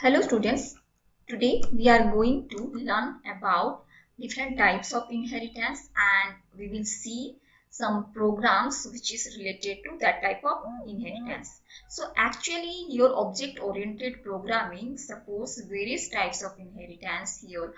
Hello students, today we are going to learn about different types of inheritance and we will see some programs which is related to that type of inheritance. So actually your object oriented programming supports various types of inheritance here.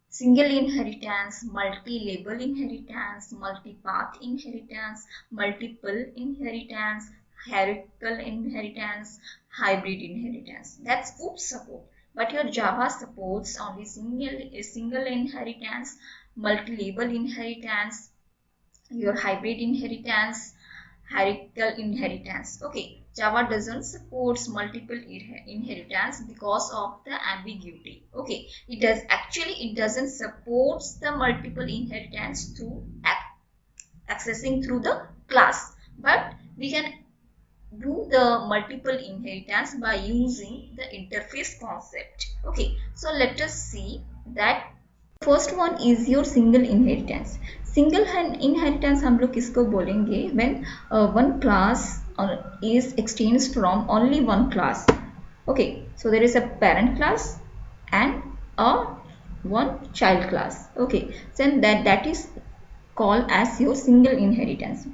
Single inheritance, multi-label inheritance, multi-path inheritance, multiple inheritance, hierarchical inheritance, hybrid inheritance. That's OOPS support. But your Java supports only single inheritance, multi-label inheritance, your hybrid inheritance, hierarchical inheritance. Okay, Java doesn't support multiple inheritance because of the ambiguity. Okay, it doesn't support the multiple inheritance through accessing through the class, but we can do the multiple inheritance by using the interface concept. Okay, so let us see that first one is your single inheritance. Single inheritance हम लोग किसको बोलेंगे when one class is extends from only one class. Okay, so there is a parent class and a one child class. Okay, so that is called as your single inheritance.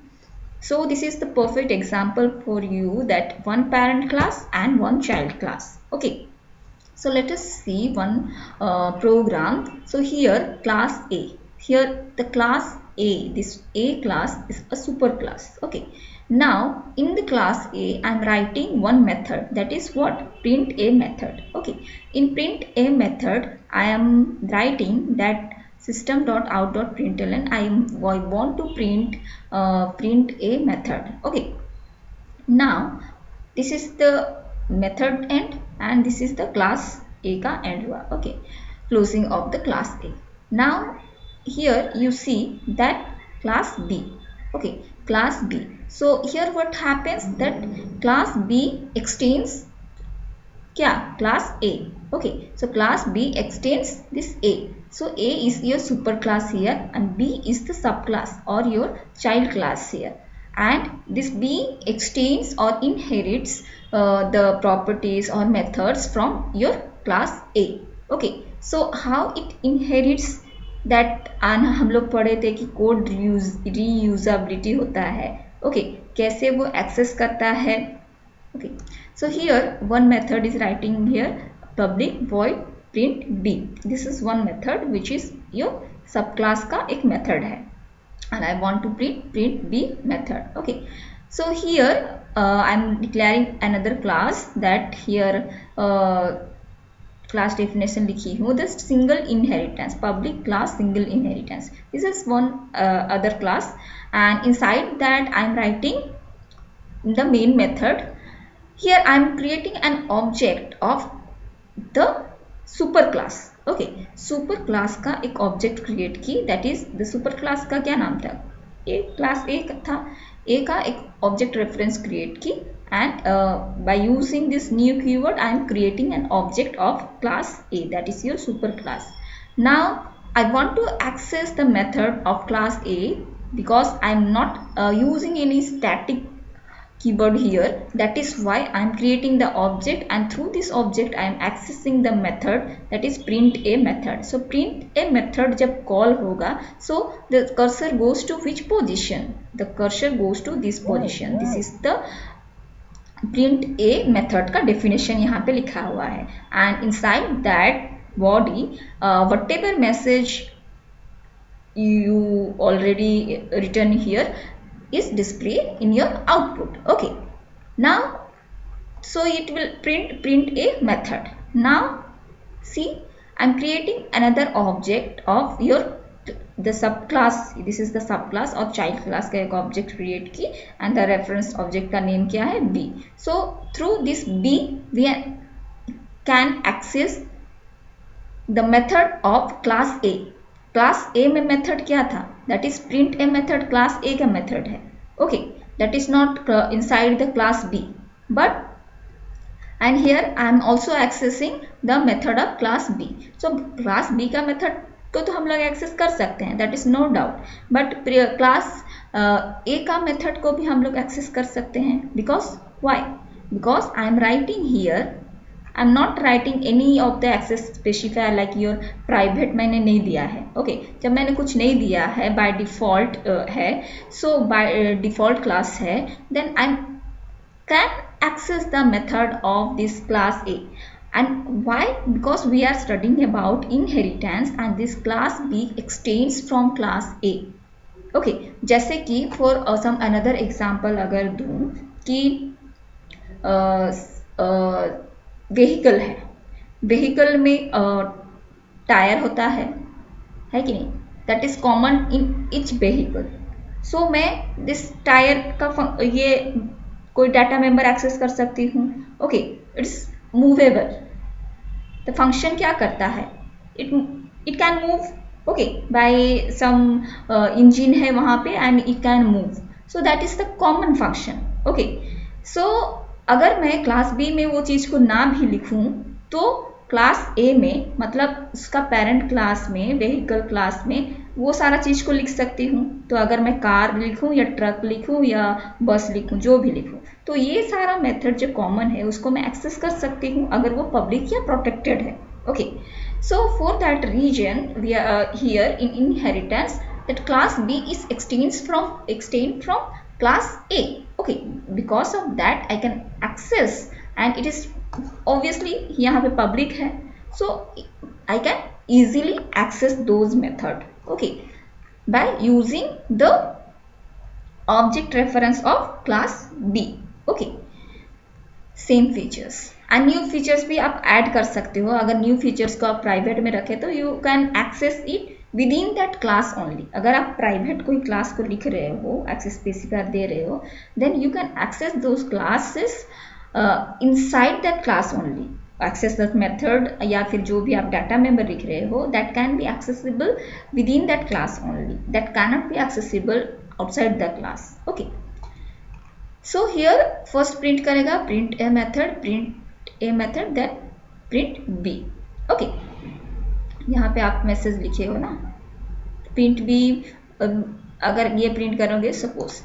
So this is the perfect example for you that one parent class and one child class. Okay. So let us see one program. So here class A. Here the class A, this A class is a super class. Okay. Now in the class A, I am writing one method. That is what? Print A method. Okay. In print A method, I am writing that system.out.println. I want to print a method. Okay. Now this is the method end and this is the class A का end हुआ. Okay, closing of the class A. Now here you see that class B. Okay, class B. So here what happens that class B extends क्या class A. Okay, so class B extends this A. So A is your super class here and B is the subclass or your child class here. And this B extends or inherits the properties or methods from your class A. Okay, so how it inherits that हम लोग पढ़े थे कि code reusability होता है. Okay, कैसे वो access करता है. Okay, so here one method is writing here public void print B. This is one method which is your subclass का एक method है. And I want to print B method. Okay, so here I am declaring another class that here class definition लिखी हूँ the single inheritance public class single inheritance. This is one other class and inside that I am writing the main method. Here I am creating an object of the super class. Okay, super class का एक object create की. That is the super class का क्या नाम था? ए class ए था. ए का एक ऑब्जेक्ट रेफरेंस क्रिएट की and by using this new keyword I am creating an object of class A, that is your super class. Now I want to access the method of class A because I am not using any static keyword here. That is why I am creating the object and through this object I am accessing the method, that is print A method. So print A method जब call होगा, so the cursor goes to which position? The cursor goes to this position. This is the print A method का definition यहाँ पे लिखा हुआ है. And inside that body whatever message you already written here is displayed in your output. Okay, now so it will print A method. Now see, I'm creating another object of your the subclass. This is the subclass और child class का एक object create की and the reference object का name क्या है? B. So through this B we can access the method of class A. Class A में method क्या था? That is print A method class A का मेथड है. Okay, that is not inside the class B, but and here I am also accessing the method of class B. So class B का method को तो हम लोग access कर सकते हैं, that is no doubt, but class A का method को भी हम लोग एक्सेस कर सकते हैं. Because why? Because I am writing here I am not writing any of the access specifier like your private मैंने नहीं दिया है। ओके, जब मैंने कुछ नहीं दिया है बाय डिफॉल्ट है, सो बाय डिफॉल्ट क्लास है, then I can access the method of this class A. And why? Because we are studying about inheritance and this class B extends from class A. Okay, जैसे कि for some another example अगर दूं कि vehicle है, vehicle में tyre होता है कि नहीं, that is common in each vehicle. So मैं this टायर का ये कोई डाटा मेंबर एक्सेस कर सकती हूँ। Okay, it's movable. The function क्या करता है, it can move okay by some engine है वहाँ पे and it can move, so that is the common function. Okay, so अगर मैं क्लास बी में वो चीज़ को ना भी लिखूँ तो क्लास ए में, मतलब उसका पेरेंट क्लास में, व्हीकल क्लास में वो सारा चीज़ को लिख सकती हूँ। तो अगर मैं कार लिखूँ या ट्रक लिखूँ या बस लिखूँ, जो भी लिखूँ, तो ये सारा मेथड जो कॉमन है उसको मैं एक्सेस कर सकती हूँ अगर वो पब्लिक या प्रोटेक्टेड है। Okay, so for that reason we are here in inheritance that class B is extend from class A. Okay, because of that I can access and it is obviously यहाँ पे public है, so I can easily access those method. Okay, by using the object reference of class B. Okay, same features and new features भी आप add कर सकते हो। अगर new features को आप प्राइवेट में रखें तो you can access it within that class only. अगर आप प्राइवेट कोई क्लास को लिख रहे हो, एक्सेस स्पेसिफायर दे रहे हो, then you can access those classes inside that class only. Access that method या फिर जो भी आप डाटा मेंबर लिख रहे हो, that can be accessible with in that class only, that can not be accessible outside the class. Okay, so here first print करेगा print a method then print b. okay, यहाँ पे आप message लिखे हो ना, print b अगर ये print करोगे suppose,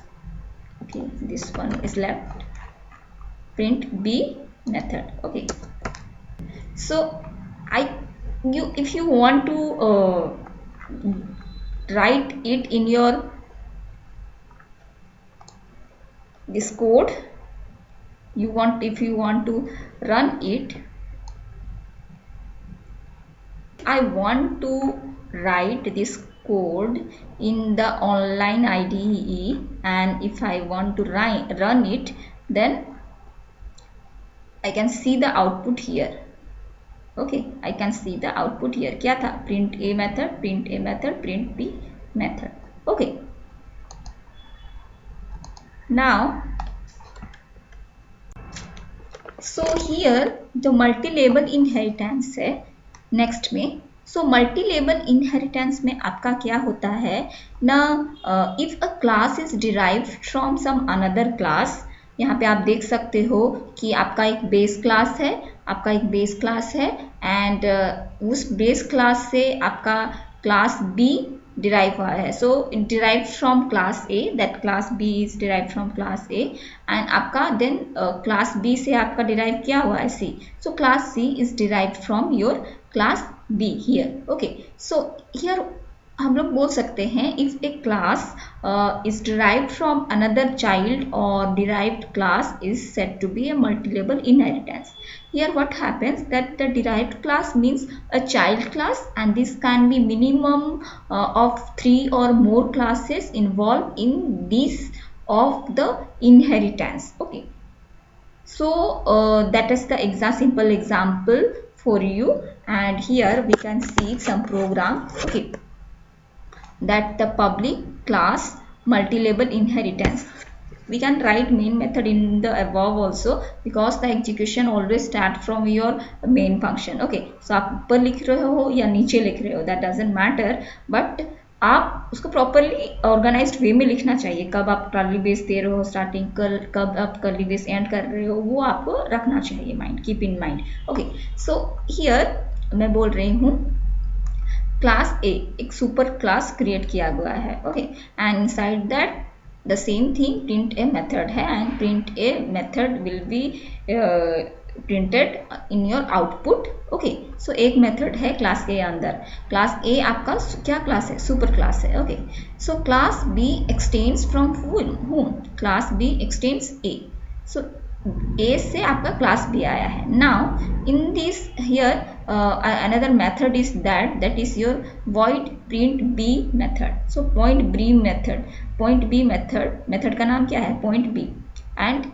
okay this one is left, print b method. okay, so if you want to write it in your this code, if you want to run it, I want to write this code in the online IDE, and if I want to run it, then I can see the output here. okay, I can see the output here. क्या था? print a method, print b method. okay, now so here जो multi label inheritance है next में, so multi label inheritance में आपका क्या होता है ना, if a class is derived from some another class, यहाँ पे आप देख सकते हो कि आपका एक बेस क्लास है एंड उस बेस क्लास से आपका क्लास बी derive हुआ है, so derived from class A, that class B is derived from class A, and आपका then class B से आपका derive क्या हुआ है C, so class C is derived from your class B here. okay, so here हम लोग बोल सकते हैं if a class is derived from another child or derived class is said to be a multi-level inheritance. Here what happens that the derived class means a child class, and this can be minimum of 3 or more classes involved in this of the inheritance. okay, so that is the simple example for you, and here we can see some program. okay, that the public class multi-level inheritance, we can write main method in the above also because the execution always start from your main function. okay, so आप ऊपर लिख रहे हो या नीचे लिख रहे हो, that doesn't matter, but आप उसको प्रॉपरली ऑर्गेनाइज्ड वे में लिखना चाहिए। कब आप कर्ली बेस दे रहे हो स्टार्टिंग, कब आप कर्ली बेस एंड कर रहे हो, वो आपको रखना चाहिए mind, keep in mind. Okay, so here मैं बोल रही हूँ क्लास ए एक सुपर क्लास क्रिएट किया गया है। Okay, and inside that the same thing print A method है, and print A method will be printed in your output. Okay, so एक मेथड है क्लास ए अंदर। क्लास ए आपका क्या क्लास है? सुपर क्लास है। Okay, so class B extends from whom? Class B extends A. So A से आपका class B आया है। Now in this here another method is that is your void print b method. so point b method का नाम क्या है? point b। And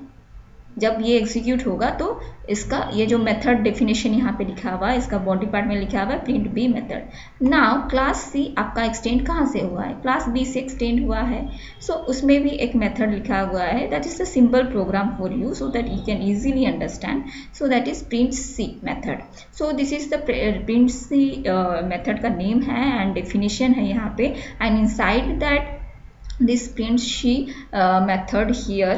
जब ये एग्जीक्यूट होगा तो इसका ये जो मेथड डेफिनेशन यहाँ पे लिखा हुआ है, इसका बॉडी पार्ट में लिखा हुआ है print B method. Now class C आपका एक्सटेंड कहाँ से हुआ है? क्लास बी से एक्सटेंड हुआ है। सो उसमें भी एक मेथड लिखा हुआ है, that is the simple program for you so that you can easily understand. So that is print C method. So this is the print C method का नेम है एंड डेफिनेशन है यहाँ पे। And inside that this print C method here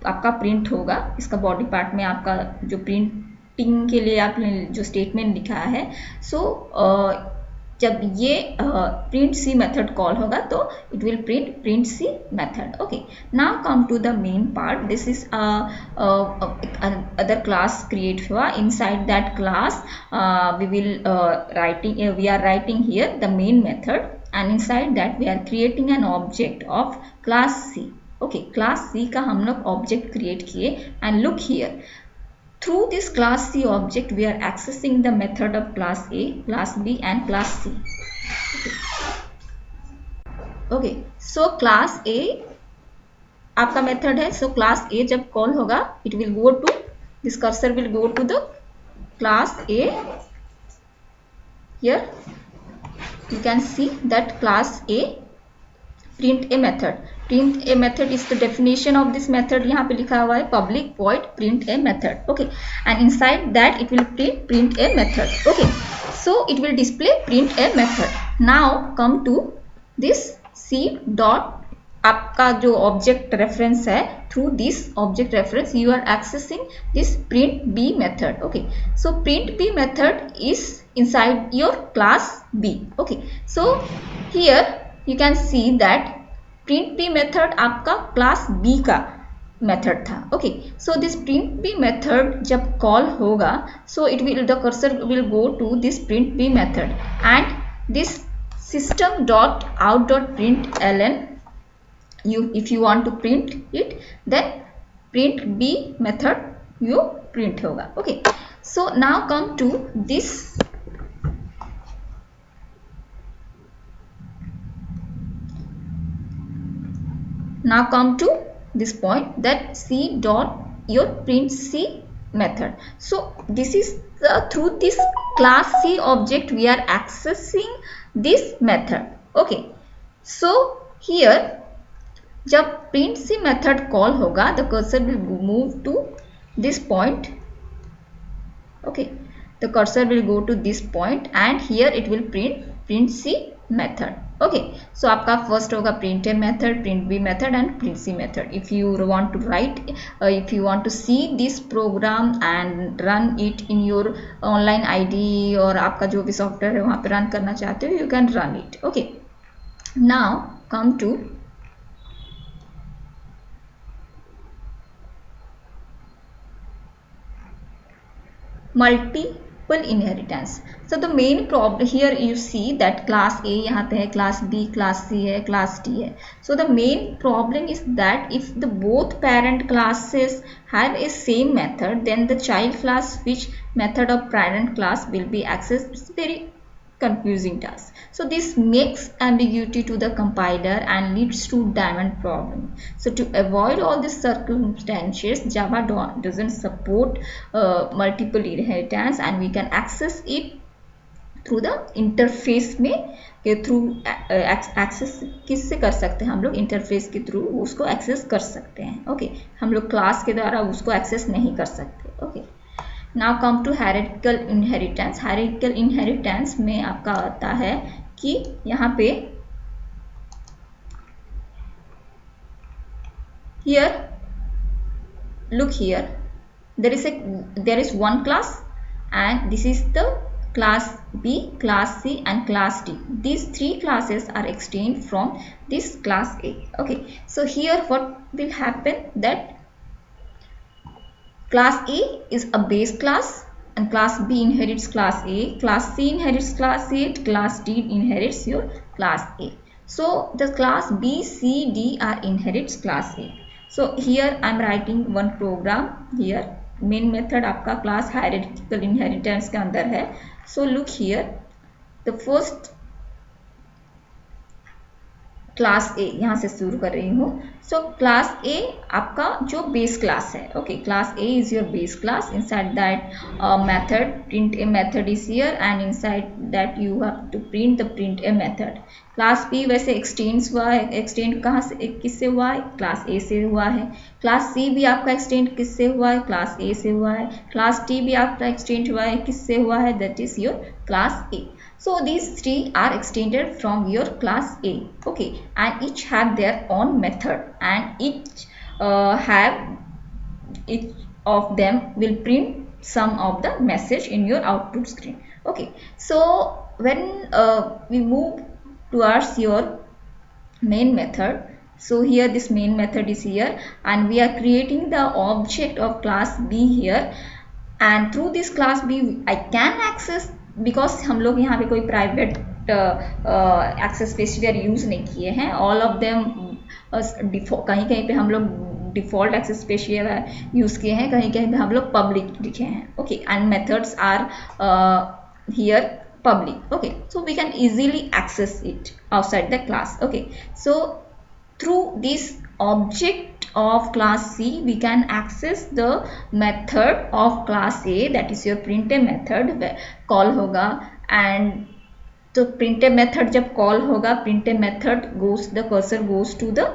आपका print होगा। इसका body part में आपका जो प्रिंटिंग के लिए आपने जो स्टेटमेंट लिखा है, सो जब ये प्रिंट सी मेथड कॉल होगा तो it will print C method. Okay, now come to the main part. This is other class create हुआ। Inside that class we are writing here the main method and inside that we are creating an object of class C. okay, class C का हम लोग object create किए and look here, through this class C object we are accessing the method of class A, class B and class C. okay, so class A आपका method है। so class A जब call होगा it will go to, this cursor will go to the class A here. You can see that class A print a method. Print a method is the definition of this method. यहाँ पे लिखा हुआ है public void print a method. Okay, and inside that it will print a method. Okay, so it will display print a method. Now come to this C dot, आपका जो object reference है, through this object reference you are accessing this print b method. Okay, so print b method is inside your class B. okay, so here you can see that print b method आपका class B का method था। okay, so this print b method जब call होगा so it will, the cursor will go to this print b method and this system dot out dot println, if you want to print it then print b method you print होगा। okay, so now come to this, now come to this point that C dot your print C method. so this is the, through this class C object we are accessing this method. okay, so here जब print C method call होगा the cursor will move to this point. okay, the cursor will go to this point and here it will print C method. okay, so आपका first होगा print a method, print b method and print c method. if you want to write, if you want to see this program and run it in your online IDE और आपका जो भी software है वहाँ पे run करना चाहते हो you can run it. okay, now come to multiple inheritance. so the main problem here you see that class A यहाँ पे है, class B, class C है, class D है. so the main problem is that if the both parent classes have a same method then the child class which method of parent class will be accessed. it's very confusing task. so this makes ambiguity to the compiler and leads to diamond problem. so to avoid all these circumstances Java doesn't support multiple inheritance and we can access it through the interface में के through access किससे कर सकते हैं हम लोग? Interface के through उसको एक्सेस कर सकते हैं। ओके, हम लोग क्लास के द्वारा उसको एक्सेस नहीं कर सकते। Okay, now come to hierarchical inheritance. Hierarchical inheritance में आपका आता है कि यहाँ पे here look here there is one class and this is the class B, class C and class D. these three classes are extended from this class A. okay, so here what will happen that Class A is a base class and class B inherits class A, class C inherits class A, class D inherits your class A. So the class B, C, D are inherits class A. So here I am writing one program here. Main method आपका class hierarchical inheritance के अंदर है. So look here, the first class ए यहाँ से शुरू कर रही हूँ. सो क्लास ए आपका जो बेस क्लास है. Okay, class A is your base class. Inside that method print A method is here and inside that you have to print the print A method. Class B वैसे extends हुआ है. Extend कहाँ से किससे हुआ है? Class ए से हुआ है. क्लास सी भी आपका एक्सटेंड किससे हुआ है? क्लास ए से हुआ है. क्लास टी भी आपका एक्सटेंड हुआ है किससे हुआ है? That is your class A. So these three are extended from your class A. Okay, and each have their own method, and each of them will print some of the message in your output screen. Okay, so when we move towards your main method, so here this main method is here and we are creating the object of class B here, and through this class B I can access, because हम लोग यहाँ पे कोई private access specifier use नहीं किए हैं. All of them कहीं कहीं पे हम लोग डिफ़ॉल्ट एक्सेस स्पेसिफायर यूज़ किए हैं, कहीं कहीं पे हम लोग पब्लिक लिखे हैं. Okay, and methods are here public. Okay, so we can easily access it outside the class. Okay, so through this object of class C we can access the method of class A, that is your printf method call होगा. and तो printf method जब call होगा, printf method goes, the cursor goes to the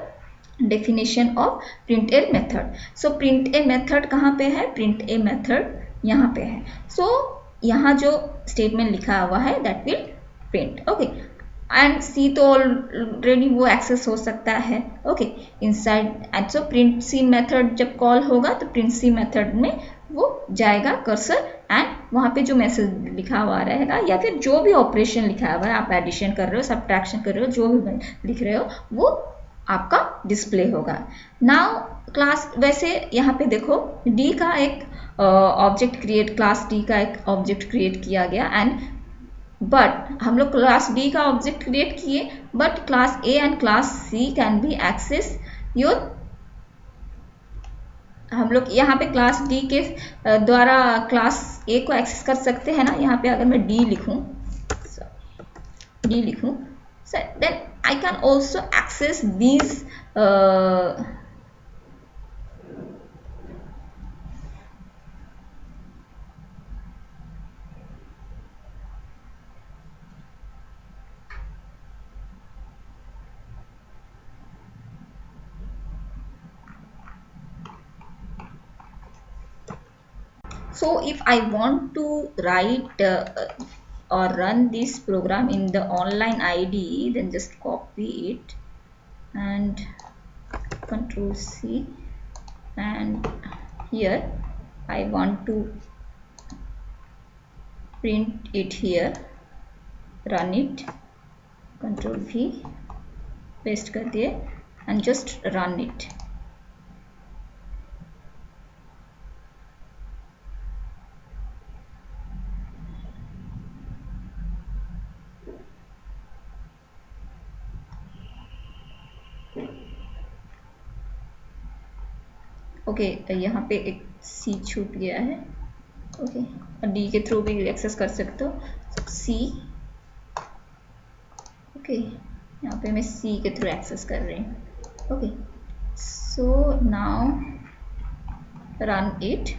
definition of printf method. so printf method कहाँ पे है? printf method यहाँ पे है. so यहाँ जो स्टेटमेंट लिखा हुआ है that will print. okay, and C तो ऑलरेडी वो एक्सेस हो सकता है. Okay, inside and so print C method जब कॉल होगा तो प्रिंट सी मेथड में वो जाएगा कर्सर एंड वहाँ पे जो मैसेज लिखा हुआ रहेगा या फिर जो भी ऑपरेशन लिखा हुआ है, आप एडिशन कर रहे हो, सब्ट्रैक्शन कर रहे हो, जो भी लिख रहे हो वो आपका डिस्प्ले होगा. नाउ क्लास, वैसे यहाँ पे देखो डी का एक ऑब्जेक्ट क्रिएट, क्लास डी का एक ऑब्जेक्ट क्रिएट किया गया एंड बट हम लोग क्लास डी का ऑब्जेक्ट क्रिएट किए, but class A and class C can be access your. हम लोग यहाँ पे क्लास डी के द्वारा क्लास ए को एक्सेस कर सकते हैं ना. यहाँ पे अगर मैं डी लिखूँ then I can also access these So if I want to write or run this program in the online IDE, then just copy it and Control C, and here I want to print it here, run it, Control V, paste कर दिए and just run it. Okay, यहाँ पे एक सी छूट गया है. Okay, और D के थ्रू भी एक्सेस कर सकते हो सी. ओके, यहाँ पे मैं सी के थ्रू एक्सेस कर रही हूँ. Okay, so now run it,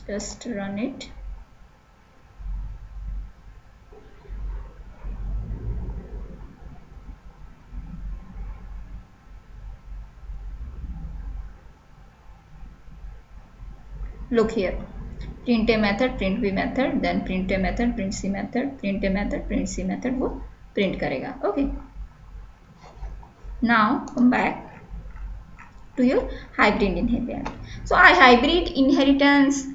just run it. Look here, print a method, print b method, then print a method, print c method, print a method, print c method, वो print करेगा. Okay, now come back. to your hybrid inheritance. So a hybrid inheritance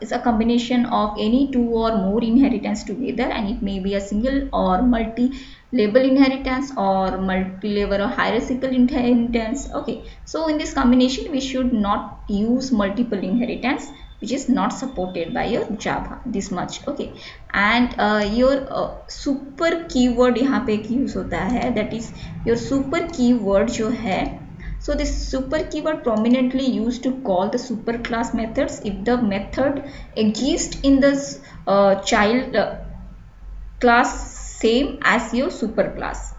is a combination of any two or more inheritance together, and it may be a single or multi-level inheritance or multi-level or hierarchical inheritance. Okay, so in this combination we should not use multiple inheritance, which is not supported by your Java this much. Okay, and your super keyword यहाँ पे एक use होता है, that is your super keyword जो है. So this super keyword prominently used to call the superclass methods if the method exists in the child class same as your superclass.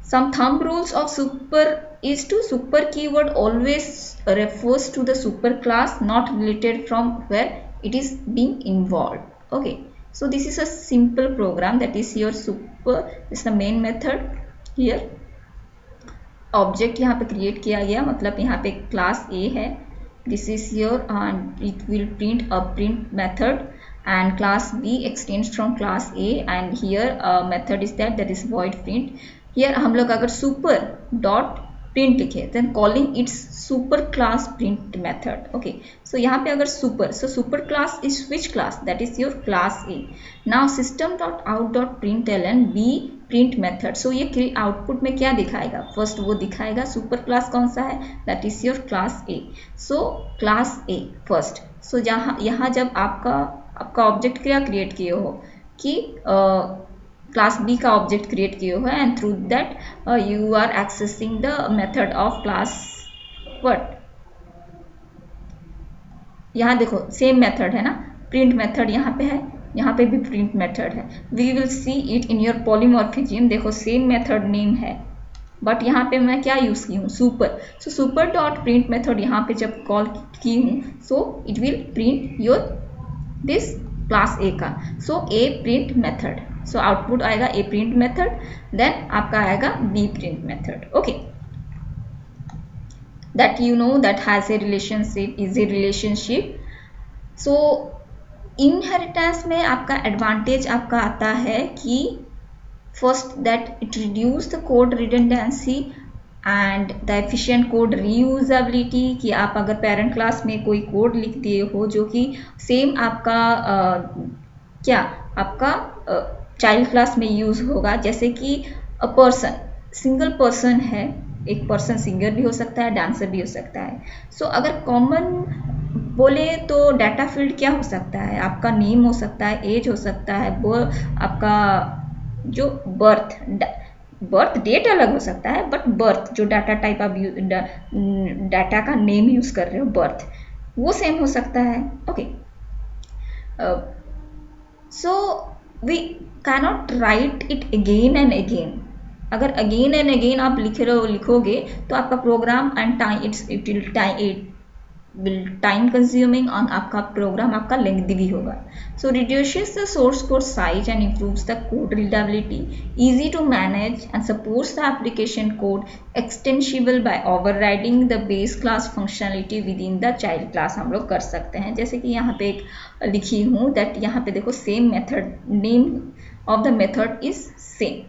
Some thumb rules of super is to super keyword always refers to the superclass not related from where it is being involved. Okay, so this is a simple program, that is your super is the main method. here object यहाँ पे create किया गया, मतलब यहाँ पे class ए है, this is your and it will print a print method and class B extends from class A, and here method is that is void print. Here हम लोग अगर super dot print लिखे then calling its super class print method. Okay, so यहाँ पे अगर super, so super class is which class? That is your class A. Now system dot out dot println B print method. So ये output में क्या दिखाएगा? First वो दिखाएगा super class कौन सा है, that is your class A. So class A first. So यहाँ जब आपका ऑब्जेक्ट क्या क्रिएट किए हो कि क्लास बी का ऑब्जेक्ट क्रिएट किए हो, and through that you are accessing the method of class what. यहाँ देखो सेम मेथड है ना, प्रिंट मेथड यहाँ पे है, यहाँ पे भी प्रिंट मेथड है. We will see it in your polymorphism. देखो सेम मेथड नेम है, बट यहाँ पे मैं क्या यूज की हूँ, super. So super dot print method यहाँ पे जब कॉल की हूँ, so it will print your this class A का. So A print method, so output आएगा ए प्रिंट मेथड, देन आपका आएगा B print method. Okay, that you know that has a relationship, is a relationship. So inheritance में आपका advantage आपका आता है कि first that it reduce the code redundancy and the efficient code reusability. कि आप अगर पेरेंट क्लास में कोई कोड लिख दिए हो जो कि सेम आपका आपका चाइल्ड क्लास में यूज होगा, जैसे कि अ पर्सन, सिंगल पर्सन है, एक पर्सन सिंगर भी हो सकता है, डांसर भी हो सकता है. सो अगर कॉमन बोले तो डाटा फील्ड क्या हो सकता है, आपका नेम हो सकता है, एज हो सकता है, आपका जो बर्थ डेट अलग हो सकता है, बट बर्थ जो डाटा टाइप आप डाटा का नेम यूज कर रहे हो, बर्थ, वो सेम हो सकता है. Okay, so we cannot write it again and again. अगर अगेन एंड अगेन आप लिखोगे तो आपका program and time will time consuming on आपका प्रोग्राम आपका लेंथी भी होगा. So reduces the source code size and improves the code readability, easy to manage and supports the application code extensible by overriding the base class functionality within the child class. हम लोग कर सकते हैं, जैसे कि यहाँ पे एक लिखी हूँ दैट यहाँ पे देखो same method, name of the method is same.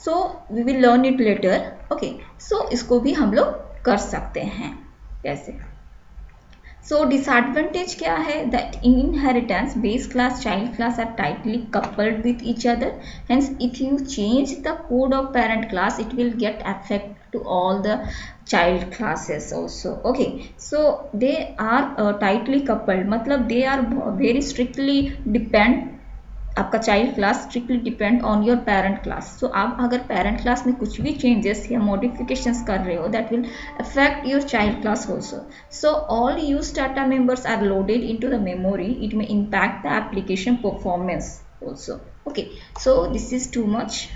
So we will learn it later. Okay, so इसको भी हम लोग कर सकते हैं कैसे. So disadvantage क्या है, that in inheritance base class child class are tightly coupled with each other. Hence if you change the code of parent class, it will get effect to all the child classes also. Okay, so they are tightly coupled, मतलब they are very strictly depend, आपका child class strictly depend on your parent class. So आप अगर parent class में कुछ भी changes या modifications कर रहे हो, that will affect your child class also. So all use data members are loaded into the memory. It may impact the application performance also. Okay, so this is too much.